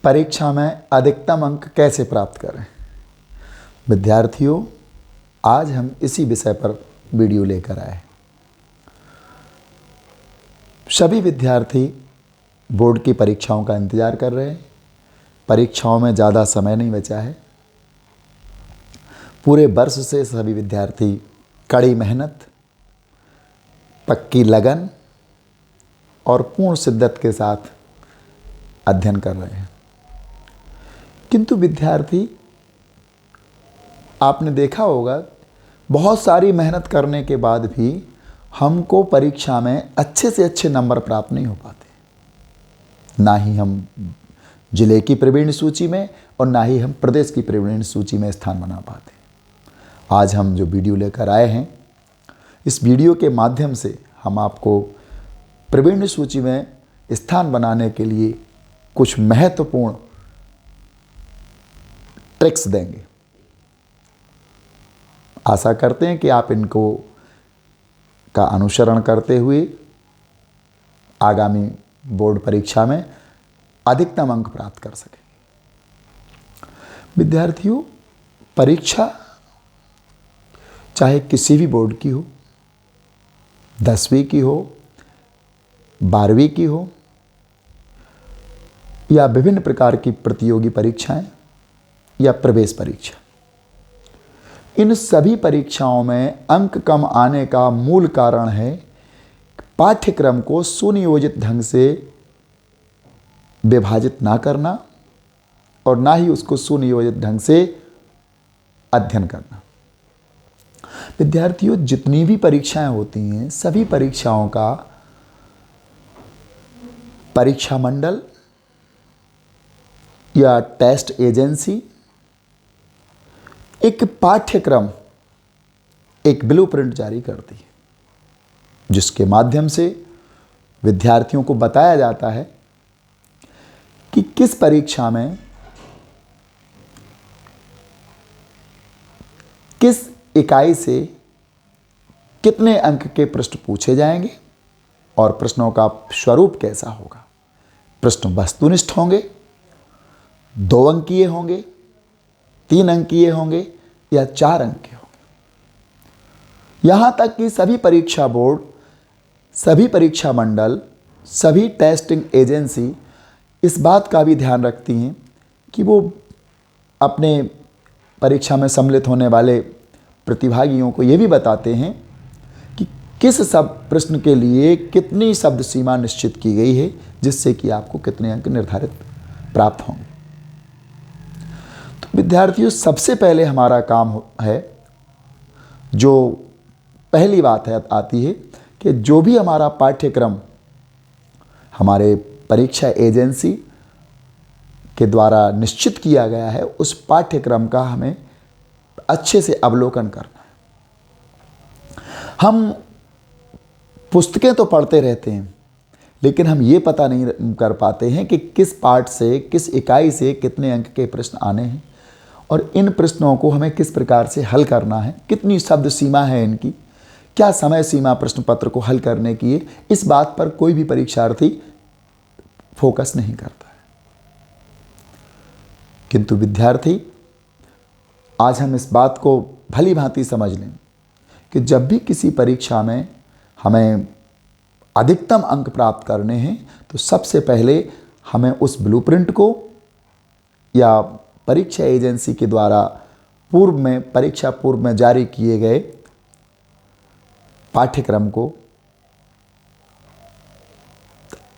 परीक्षा में अधिकतम अंक कैसे प्राप्त करें। विद्यार्थियों, आज हम इसी विषय पर वीडियो लेकर आए। सभी विद्यार्थी बोर्ड की परीक्षाओं का इंतज़ार कर रहे हैं। परीक्षाओं में ज़्यादा समय नहीं बचा है। पूरे वर्ष से सभी विद्यार्थी कड़ी मेहनत, पक्की लगन और पूर्ण शिद्दत के साथ अध्ययन कर रहे हैं। किंतु विद्यार्थी, आपने देखा होगा, बहुत सारी मेहनत करने के बाद भी हमको परीक्षा में अच्छे से अच्छे नंबर प्राप्त नहीं हो पाते। ना ही हम जिले की प्रवीण सूची में और ना ही हम प्रदेश की प्रवीण सूची में स्थान बना पाते। आज हम जो वीडियो लेकर आए हैं, इस वीडियो के माध्यम से हम आपको प्रवीण सूची में स्थान बनाने के लिए कुछ महत्वपूर्ण ट्रिक्स देंगे। आशा करते हैं कि आप इनको का अनुसरण करते हुए आगामी बोर्ड परीक्षा में अधिकतम अंक प्राप्त कर सकें। विद्यार्थियों, परीक्षा चाहे किसी भी बोर्ड की हो, 10वीं की हो, 12वीं की हो या विभिन्न प्रकार की प्रतियोगी परीक्षाएं या प्रवेश परीक्षा, इन सभी परीक्षाओं में अंक कम आने का मूल कारण है पाठ्यक्रम को सुनियोजित ढंग से विभाजित ना करना और ना ही उसको सुनियोजित ढंग से अध्ययन करना। विद्यार्थियों, जितनी भी परीक्षाएं होती हैं, सभी परीक्षाओं का परीक्षा मंडल या टेस्ट एजेंसी एक पाठ्यक्रम, एक ब्लूप्रिंट जारी करती है, जिसके माध्यम से विद्यार्थियों को बताया जाता है कि किस परीक्षा में किस इकाई से कितने अंक के प्रश्न पूछे जाएंगे और प्रश्नों का स्वरूप कैसा होगा। प्रश्न वस्तुनिष्ठ होंगे, 2 अंकीय होंगे, 3 अंकीय होंगे या 4 अंक के होंगे। यहां तक कि सभी परीक्षा बोर्ड, सभी परीक्षा मंडल, सभी टेस्टिंग एजेंसी इस बात का भी ध्यान रखती हैं कि वो अपने परीक्षा में सम्मिलित होने वाले प्रतिभागियों को ये भी बताते हैं कि किस सब प्रश्न के लिए कितनी शब्द सीमा निश्चित की गई है, जिससे कि आपको कितने अंक निर्धारित प्राप्त होंगे। तो विद्यार्थियों, सबसे पहले हमारा काम है, जो पहली बात है आती है कि जो भी हमारा पाठ्यक्रम हमारे परीक्षा एजेंसी के द्वारा निश्चित किया गया है, उस पाठ्यक्रम का हमें अच्छे से अवलोकन करना है। हम पुस्तकें तो पढ़ते रहते हैं, लेकिन हम ये पता नहीं कर पाते हैं कि किस पाठ से, किस इकाई से कितने अंक के प्रश्न आने हैं और इन प्रश्नों को हमें किस प्रकार से हल करना है, कितनी शब्द सीमा है इनकी, क्या समय सीमा प्रश्न पत्र को हल करने की है। इस बात पर कोई भी परीक्षार्थी फोकस नहीं करता है। किंतु विद्यार्थी, आज हम इस बात को भली भांति समझ लें कि जब भी किसी परीक्षा में हमें अधिकतम अंक प्राप्त करने हैं, तो सबसे पहले हमें उस ब्लूप्रिंट को या परीक्षा एजेंसी के द्वारा परीक्षा पूर्व में जारी किए गए पाठ्यक्रम को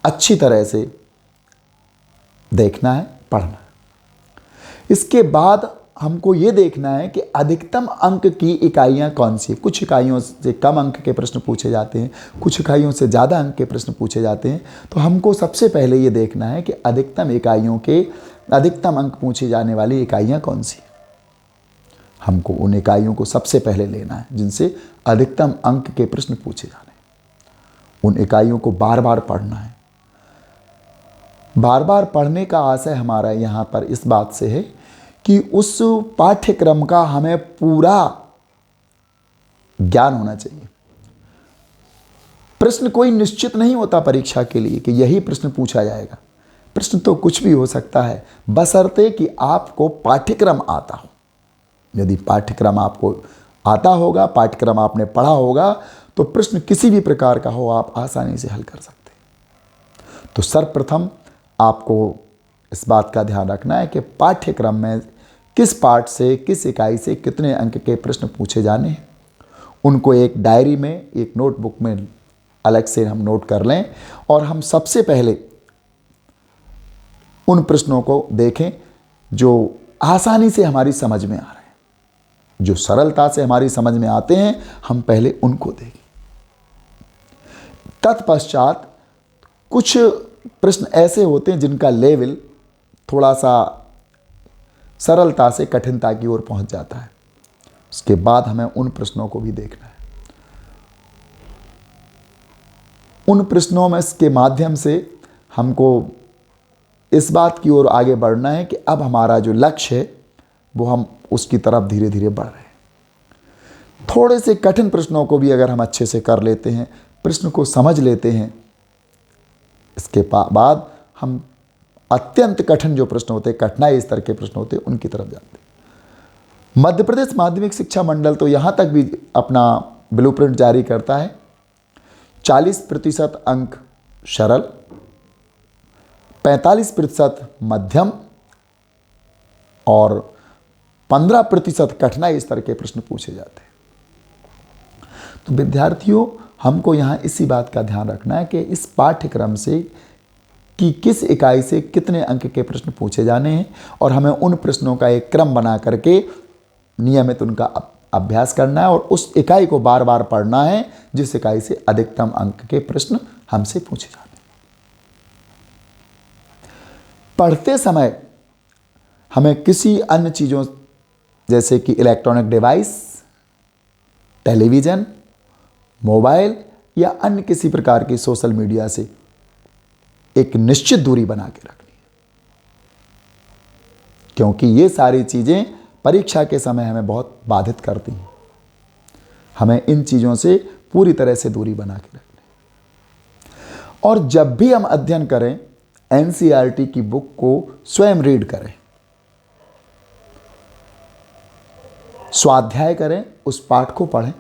अच्छी तरह से देखना है, पढ़ना है। इसके बाद हमको ये देखना है कि अधिकतम अंक की इकाइयाँ कौन सी है। कुछ इकाइयों से कम अंक के प्रश्न पूछे जाते हैं, कुछ इकाइयों से ज़्यादा अंक के प्रश्न पूछे जाते हैं। तो हमको सबसे पहले ये देखना है कि अधिकतम इकाइयों के अधिकतम अंक पूछे जाने वाली इकाइयाँ कौन सी। हमको उन इकाइयों को सबसे पहले लेना है जिनसे अधिकतम अंक के प्रश्न पूछे जाने हैं। उन इकाइयों को बार बार पढ़ना है। बार बार पढ़ने का आशय हमारा यहाँ पर इस बात से है कि उस पाठ्यक्रम का हमें पूरा ज्ञान होना चाहिए। प्रश्न कोई निश्चित नहीं होता परीक्षा के लिए कि यही प्रश्न पूछा जाएगा। प्रश्न तो कुछ भी हो सकता है, बशर्ते कि आपको पाठ्यक्रम आता हो। यदि पाठ्यक्रम आपको आता होगा, पाठ्यक्रम आपने पढ़ा होगा, तो प्रश्न किसी भी प्रकार का हो आप आसानी से हल कर सकते हैं। तो सर्वप्रथम आपको इस बात का ध्यान रखना है कि पाठ्यक्रम में किस पाठ से, किस इकाई से कितने अंक के प्रश्न पूछे जाने हैं, उनको एक डायरी में, एक नोटबुक में अलग से हम नोट कर लें और हम सबसे पहले उन प्रश्नों को देखें जो आसानी से हमारी समझ में आ रहे हैं, जो सरलता से हमारी समझ में आते हैं, हम पहले उनको देखें। तत्पश्चात कुछ प्रश्न ऐसे होते हैं जिनका लेवल थोड़ा सा सरलता से कठिनता की ओर पहुंच जाता है। उसके बाद हमें उन प्रश्नों को भी देखना है। उन प्रश्नों में के माध्यम से हमको इस बात की ओर आगे बढ़ना है कि अब हमारा जो लक्ष्य है वो हम उसकी तरफ धीरे धीरे बढ़ रहे हैं। थोड़े से कठिन प्रश्नों को भी अगर हम अच्छे से कर लेते हैं, प्रश्न को समझ लेते हैं, इसके बाद हम अत्यंत कठिन जो प्रश्न होते हैं, कठिनाई स्तर के प्रश्न होते हैं, उनकी तरफ जाते हैं। मध्य प्रदेश माध्यमिक शिक्षा मंडल तो यहाँ तक भी अपना ब्लूप्रिंट जारी करता है। 40% अंक सरल, 45% मध्यम और 15% कठिनाई स्तर के प्रश्न पूछे जाते हैं। तो विद्यार्थियों, हमको यहाँ इसी बात का ध्यान रखना है कि इस पाठ्यक्रम से कि किस इकाई से कितने अंक के प्रश्न पूछे जाने हैं और हमें उन प्रश्नों का एक क्रम बना करके नियमित उनका अभ्यास करना है और उस इकाई को बार बार पढ़ना है जिस इकाई से अधिकतम अंक के प्रश्न हमसे पूछे जाते हैं। पढ़ते समय हमें किसी अन्य चीज़ों जैसे कि इलेक्ट्रॉनिक डिवाइस, टेलीविज़न, मोबाइल या अन्य किसी प्रकार की सोशल मीडिया से एक निश्चित दूरी बना के रखनी है, क्योंकि ये सारी चीज़ें परीक्षा के समय हमें बहुत बाधित करती हैं। हमें इन चीज़ों से पूरी तरह से दूरी बना के रखनी है। और जब भी हम अध्ययन करें, एनसीईआरटी की बुक को स्वयं रीड करें, स्वाध्याय करें, उस पाठ को पढ़ें।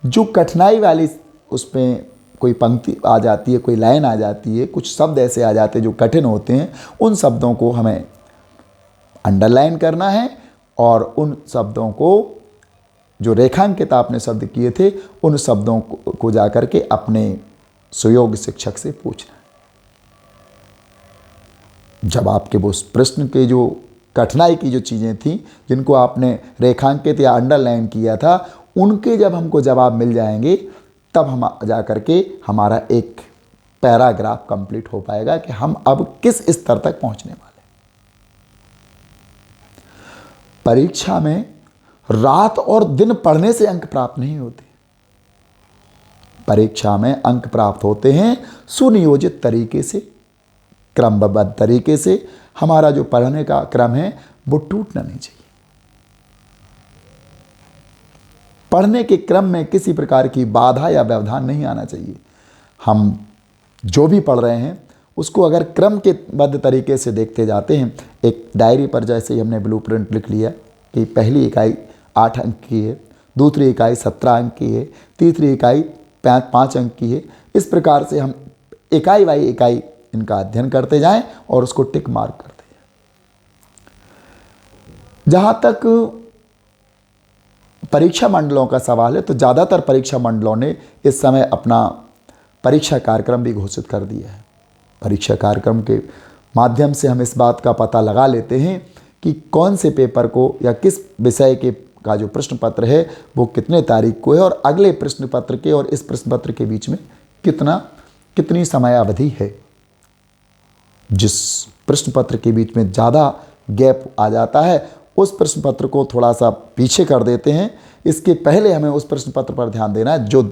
जो कठिनाई वाली उसमें कोई पंक्ति आ जाती है, कोई लाइन आ जाती है, कुछ शब्द ऐसे आ जाते हैं जो कठिन होते हैं, उन शब्दों को हमें अंडरलाइन करना है और उन शब्दों को जो रेखांकित आपने शब्द किए थे, उन शब्दों को जाकर के अपने सुयोग्य शिक्षक से पूछना है। जब आपके वो प्रश्न के जो कठिनाई की जो चीज़ें थी जिनको आपने रेखांकित या अंडरलाइन किया था, उनके जब हमको जवाब मिल जाएंगे, तब हम जा कर के हमारा एक पैराग्राफ कंप्लीट हो पाएगा कि हम अब किस स्तर तक पहुंचने वाले। परीक्षा में रात और दिन पढ़ने से अंक प्राप्त नहीं होते। परीक्षा में अंक प्राप्त होते हैं सुनियोजित तरीके से, क्रमबद्ध तरीके से। हमारा जो पढ़ने का क्रम है वो टूटना नहीं चाहिए। पढ़ने के क्रम में किसी प्रकार की बाधा या व्यवधान नहीं आना चाहिए। हम जो भी पढ़ रहे हैं उसको अगर क्रम के बद्ध तरीके से देखते जाते हैं, एक डायरी पर जैसे ही हमने ब्लूप्रिंट लिख लिया कि पहली इकाई 8 अंक की है, दूसरी इकाई 17 अंक की है, तीसरी इकाई 5 अंक की है, इस प्रकार से हम इकाई बाई इकाई इनका अध्ययन करते जाएं और उसको टिक मार्क करते जाएं। जहाँ तक परीक्षा मंडलों का सवाल है, तो ज़्यादातर परीक्षा मंडलों ने इस समय अपना परीक्षा कार्यक्रम भी घोषित कर दिया है। परीक्षा कार्यक्रम के माध्यम से हम इस बात का पता लगा लेते हैं कि कौन से पेपर को या किस विषय के का जो प्रश्न पत्र है वो कितने तारीख को है और अगले प्रश्न पत्र के और इस प्रश्न पत्र के बीच में कितनी समय अवधि है। जिस प्रश्न पत्र के बीच में ज़्यादा गैप आ जाता है उस प्रश्न पत्र को थोड़ा सा पीछे कर देते हैं। इसके पहले हमें उस प्रश्न पत्र पर ध्यान देना है जो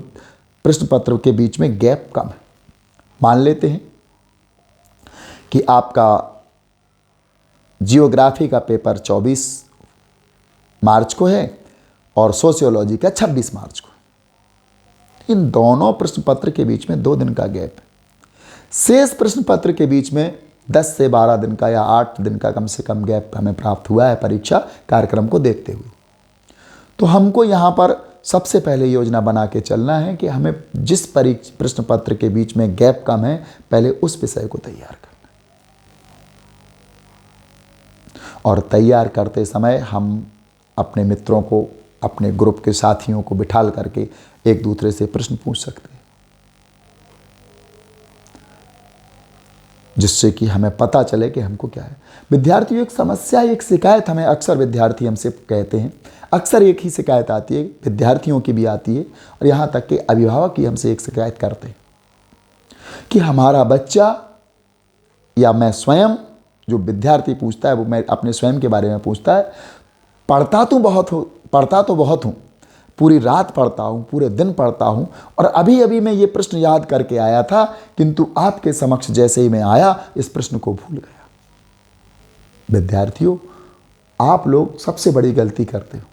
प्रश्न पत्र के बीच में गैप कम है। मान लेते हैं कि आपका जियोग्राफी का पेपर 24 मार्च को है और सोशियोलॉजी का 26 मार्च को। इन दोनों प्रश्न पत्र के बीच में 2 दिन का गैप है। शेष प्रश्न पत्र के बीच में 10 से 12 दिन का या 8 दिन का कम से कम गैप हमें प्राप्त हुआ है परीक्षा कार्यक्रम को देखते हुए। तो हमको यहाँ पर सबसे पहले योजना बना के चलना है कि हमें जिस प्रश्न पत्र के बीच में गैप कम है, पहले उस विषय को तैयार करना। और तैयार करते समय हम अपने मित्रों को, अपने ग्रुप के साथियों को बिठाल करके एक दूसरे से प्रश्न पूछ सकते हैं, जिससे कि हमें पता चले कि हमको क्या है। विद्यार्थियों, एक समस्या, एक शिकायत हमें अक्सर विद्यार्थी हमसे कहते हैं, अक्सर एक ही शिकायत आती है, विद्यार्थियों की भी आती है और यहाँ तक कि अभिभावक ही हमसे एक शिकायत करते हैं कि हमारा बच्चा या मैं स्वयं, जो विद्यार्थी पूछता है वो मैं अपने स्वयं के बारे में पूछता है, पढ़ता तो बहुत हूँ, पूरी रात पढ़ता हूँ, पूरे दिन पढ़ता हूँ और अभी अभी मैं ये प्रश्न याद करके आया था, किंतु आपके समक्ष जैसे ही मैं आया इस प्रश्न को भूल गया। विद्यार्थियों, आप लोग सबसे बड़ी गलती करते हो।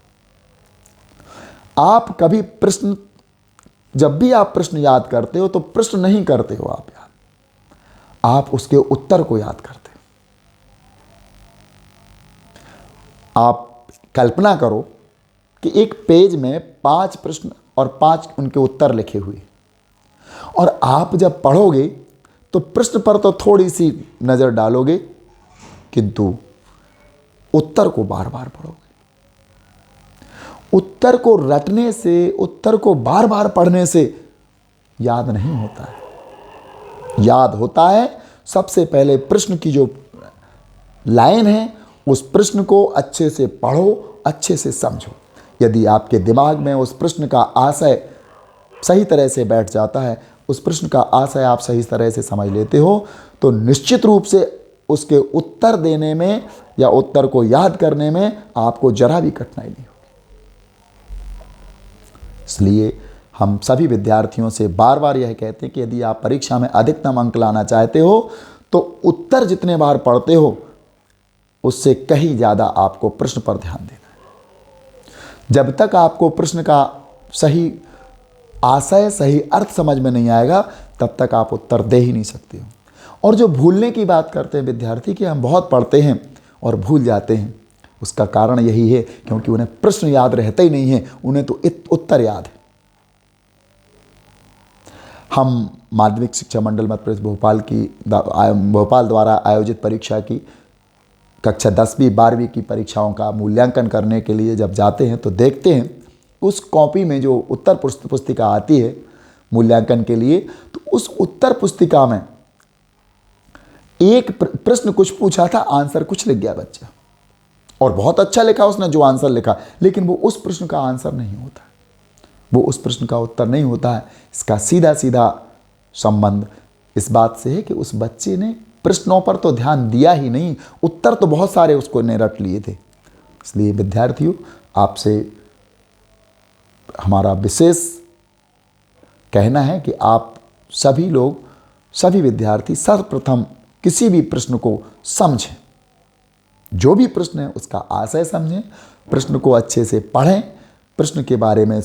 आप कभी प्रश्न, जब भी आप प्रश्न याद करते हो तो प्रश्न नहीं करते हो आप याद, आप उसके उत्तर को याद करते हो। आप कल्पना करो कि एक पेज में 5 प्रश्न और 5 उनके उत्तर लिखे हुए, और आप जब पढ़ोगे तो प्रश्न पर तो थोड़ी सी नज़र डालोगे, किंतु उत्तर को बार बार पढ़ोगे। उत्तर को रटने से, उत्तर को बार बार पढ़ने से याद नहीं होता है। याद होता है सबसे पहले प्रश्न की जो लाइन है, उस प्रश्न को अच्छे से पढ़ो, अच्छे से समझो। यदि आपके दिमाग में उस प्रश्न का आशय सही तरह से बैठ जाता है, उस प्रश्न का आशय आप सही तरह से समझ लेते हो, तो निश्चित रूप से उसके उत्तर देने में या उत्तर को याद करने में आपको जरा भी कठिनाई नहीं होगी। इसलिए हम सभी विद्यार्थियों से बार बार यह कहते हैं कि यदि आप परीक्षा में अधिकतम अंक लाना चाहते हो तो उत्तर जितने बार पढ़ते हो उससे कहीं ज़्यादा आपको प्रश्न पर ध्यान देना है। जब तक आपको प्रश्न का सही आशय, सही अर्थ समझ में नहीं आएगा, तब तक आप उत्तर दे ही नहीं सकते हो। और जो भूलने की बात करते हैं विद्यार्थी कि हम बहुत पढ़ते हैं और भूल जाते हैं, उसका कारण यही है क्योंकि उन्हें प्रश्न याद रहते ही नहीं है, उन्हें तो उत्तर याद है। हम माध्यमिक शिक्षा मंडल मध्य प्रदेश भोपाल द्वारा आयोजित परीक्षा की कक्षा 10वीं 12वीं की परीक्षाओं का मूल्यांकन करने के लिए जब जाते हैं तो देखते हैं उस कॉपी में जो उत्तर पुस्तिका आती है मूल्यांकन के लिए, तो उस उत्तर पुस्तिका में एक प्रश्न कुछ पूछा था, आंसर कुछ लिख गया बच्चा, और बहुत अच्छा लिखा उसने जो आंसर लिखा, लेकिन वो उस प्रश्न का आंसर नहीं होता, वो उस प्रश्न का उत्तर नहीं होता है। इसका सीधा सीधा संबंध इस बात से है कि उस बच्चे ने प्रश्नों पर तो ध्यान दिया ही नहीं, उत्तर तो बहुत सारे उसको ने रट लिए थे। इसलिए विद्यार्थियों, आपसे हमारा विशेष कहना है कि आप सभी लोग, सभी विद्यार्थी सर्वप्रथम किसी भी प्रश्न को समझें, जो भी प्रश्न है उसका आशय समझें, प्रश्न को अच्छे से पढ़ें, प्रश्न के बारे में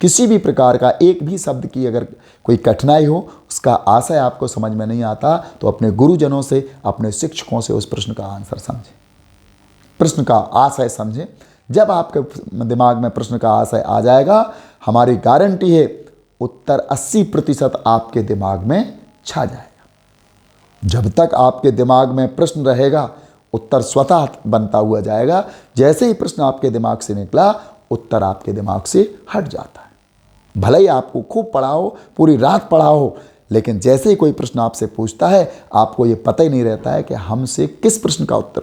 किसी भी प्रकार का एक भी शब्द की अगर कोई कठिनाई हो, उसका आशय आपको समझ में नहीं आता, तो अपने गुरुजनों से, अपने शिक्षकों से उस प्रश्न का आंसर समझें, प्रश्न का आशय समझें। जब आपके दिमाग में प्रश्न का आशय आ जाएगा, हमारी गारंटी है उत्तर 80% आपके दिमाग में छा जाएगा। जब तक आपके दिमाग में प्रश्न रहेगा, उत्तर स्वतः बनता हुआ जाएगा। जैसे ही प्रश्न आपके दिमाग से निकला, उत्तर आपके दिमाग से हट जाता है। भले ही आपको खूब पढ़ाओ, पूरी रात पढ़ाओ, लेकिन जैसे ही कोई प्रश्न आपसे पूछता है, आपको ये पता ही नहीं रहता है कि हमसे किस प्रश्न का उत्तर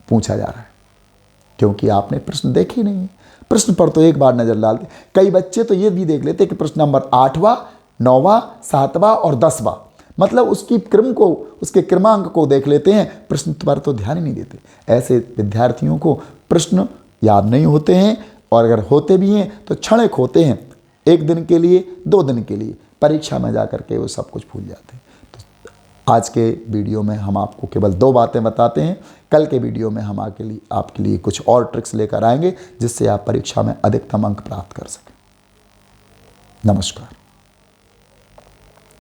पूछा जा रहा है, क्योंकि आपने प्रश्न देखे ही नहीं। प्रश्न पर तो एक बार नजर डालते, कई बच्चे तो ये भी देख लेते कि प्रश्न नंबर 8वां, 9वां, 7वां और 10वां, मतलब उसकी क्रम को, उसके क्रमांक को देख लेते हैं, प्रश्न पर तो ध्यान ही नहीं देते। ऐसे विद्यार्थियों को प्रश्न याद नहीं होते हैं, और अगर होते भी हैं तो क्षणिक होते हैं, 1 दिन के लिए, 2 दिन के लिए, परीक्षा में जा करके वो सब कुछ भूल जाते हैं। तो आज के वीडियो में हम आपको केवल 2 बातें बताते हैं। कल के वीडियो में हम आपके लिए कुछ और ट्रिक्स लेकर आएंगे, जिससे आप परीक्षा में अधिकतम अंक प्राप्त कर सकें। नमस्कार।